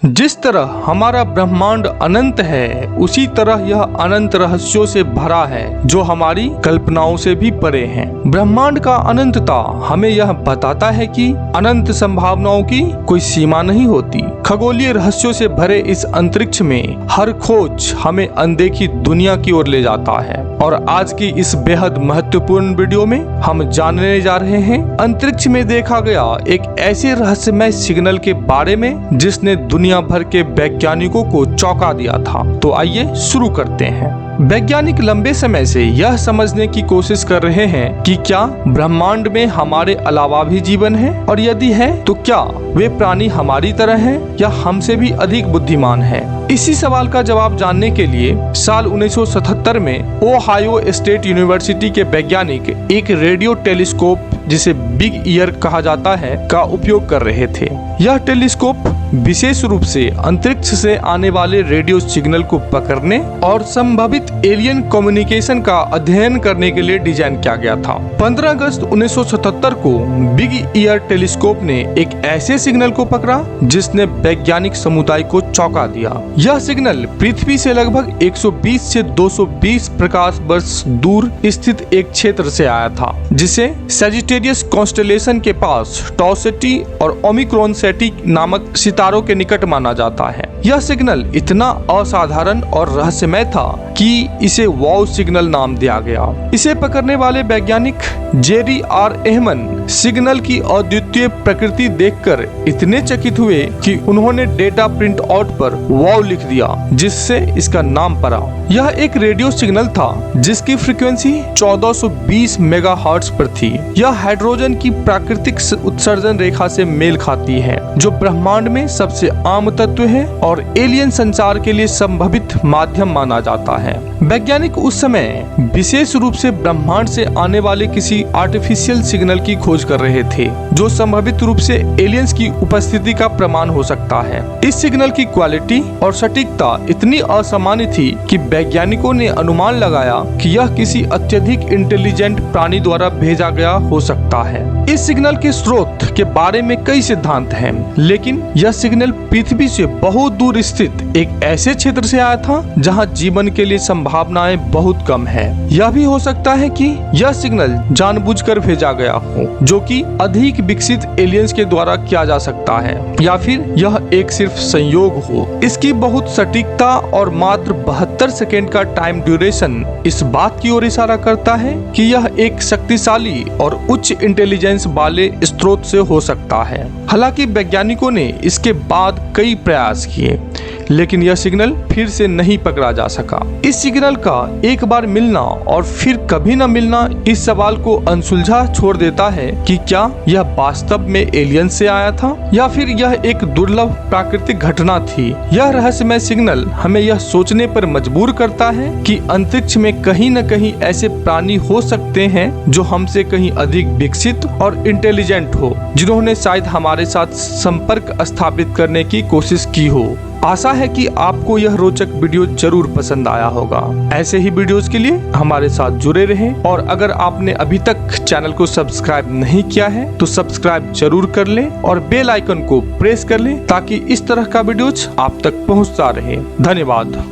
जिस तरह हमारा ब्रह्मांड अनंत है, उसी तरह यह अनंत रहस्यों से भरा है जो हमारी कल्पनाओं से भी परे हैं। ब्रह्मांड का अनंतता हमें यह बताता है कि अनंत संभावनाओं की कोई सीमा नहीं होती। खगोलीय रहस्यों से भरे इस अंतरिक्ष में हर खोज हमें अनदेखी दुनिया की ओर ले जाता है। और आज की इस बेहद महत्वपूर्ण वीडियो में हम जानने जा रहे हैं अंतरिक्ष में देखा गया एक ऐसे रहस्यमय सिग्नल के बारे में जिसने दुनिया भर के वैज्ञानिकों को चौंका दिया था। तो आइए शुरू करते हैं। वैज्ञानिक लंबे समय से यह समझने की कोशिश कर रहे हैं कि क्या ब्रह्मांड में हमारे अलावा भी जीवन है, और यदि है तो क्या वे प्राणी हमारी तरह हैं या हमसे भी अधिक बुद्धिमान हैं। इसी सवाल का जवाब जानने के लिए साल 1977 में ओहायो स्टेट यूनिवर्सिटी के वैज्ञानिक एक रेडियो टेलीस्कोप, जिसे बिग ईयर कहा जाता है, का उपयोग कर रहे थे। यह टेलीस्कोप विशेष रूप से अंतरिक्ष से आने वाले रेडियो सिग्नल को पकड़ने और संभावित एलियन कम्युनिकेशन का अध्ययन करने के लिए डिजाइन किया गया था। 15 अगस्त 1977 को बिग ईयर टेलीस्कोप ने एक ऐसे सिग्नल को पकड़ा जिसने वैज्ञानिक समुदाय को चौंका दिया। यह सिग्नल पृथ्वी से लगभग 120 से 220 प्रकाश वर्ष दूर स्थित एक क्षेत्र से आया था, जिसे सजिटेरियस कॉन्स्टेलेशन के पास टॉ सेटी और ओमिक्रॉन सेटी नामक सितारों के निकट माना जाता है। यह सिग्नल इतना असाधारण और रहस्यमय था कि इसे वाव सिग्नल नाम दिया गया। इसे पकड़ने वाले वैज्ञानिक जेरी आर एहमन सिग्नल की अद्वितीय प्रकृति देखकर इतने चकित हुए कि उन्होंने डेटा प्रिंट आउट पर वाव लिख दिया, जिससे इसका नाम पड़ा। यह एक रेडियो सिग्नल था जिसकी फ्रीक्वेंसी 1420 मेगाहर्ट्ज पर थी। यह हाइड्रोजन की प्राकृतिक उत्सर्जन रेखा से मेल खाती है, जो ब्रह्मांड में सबसे आम तत्व है और एलियन संचार के लिए संभावित माध्यम माना जाता है। वैज्ञानिक उस समय विशेष रूप से ब्रह्मांड से आने वाले किसी आर्टिफिशियल सिग्नल की खोज कर रहे थे, जो संभावित रूप से एलियंस की उपस्थिति का प्रमाण हो सकता है। इस सिग्नल की क्वालिटी और सटीकता इतनी असामान्य थी कि वैज्ञानिकों ने अनुमान लगाया कि यह किसी अत्यधिक इंटेलिजेंट प्राणी द्वारा भेजा गया हो सकता है। इस सिग्नल के स्रोत के बारे में कई सिद्धांत हैं, लेकिन यह सिग्नल पृथ्वी से बहुत दूर स्थित एक ऐसे क्षेत्र से आया था जहां जीवन के लिए संभावनाएं बहुत कम है। यह भी हो सकता है कि यह सिग्नल जानबूझकर भेजा गया हो, जो कि अधिक विकसित एलियंस के द्वारा किया जा सकता है, या फिर यह एक सिर्फ संयोग हो। इसकी बहुत सटीकता और मात्र 72 सेकेंड का टाइम ड्यूरेशन इस बात की ओर इशारा करता है कि यह एक शक्तिशाली और उच्च इंटेलिजेंस वाले स्रोत से हो सकता है। हालांकि वैज्ञानिकों ने इसके बाद कई प्रयास किए, लेकिन यह सिग्नल फिर से नहीं पकड़ा जा सका। इस सिग्नल का एक बार मिलना और फिर कभी न मिलना इस सवाल को अनसुलझा छोड़ देता है कि क्या यह वास्तव में एलियन से आया था या फिर यह एक दुर्लभ प्राकृतिक घटना थी। यह रहस्यमय सिग्नल हमें यह सोचने पर मजबूर करता है कि अंतरिक्ष में कहीं न कहीं ऐसे प्राणी हो सकते हैं जो हमसे कहीं अधिक विकसित और इंटेलिजेंट हो, जिन्होंने शायद हमारे साथ संपर्क स्थापित करने की कोशिश की हो। आशा है कि आपको यह रोचक वीडियो जरूर पसंद आया होगा। ऐसे ही वीडियोस के लिए हमारे साथ जुड़े रहें, और अगर आपने अभी तक चैनल को सब्सक्राइब नहीं किया है तो सब्सक्राइब जरूर कर लें और बेल आइकन को प्रेस कर लें, ताकि इस तरह का वीडियोस आप तक पहुंचता रहे। धन्यवाद।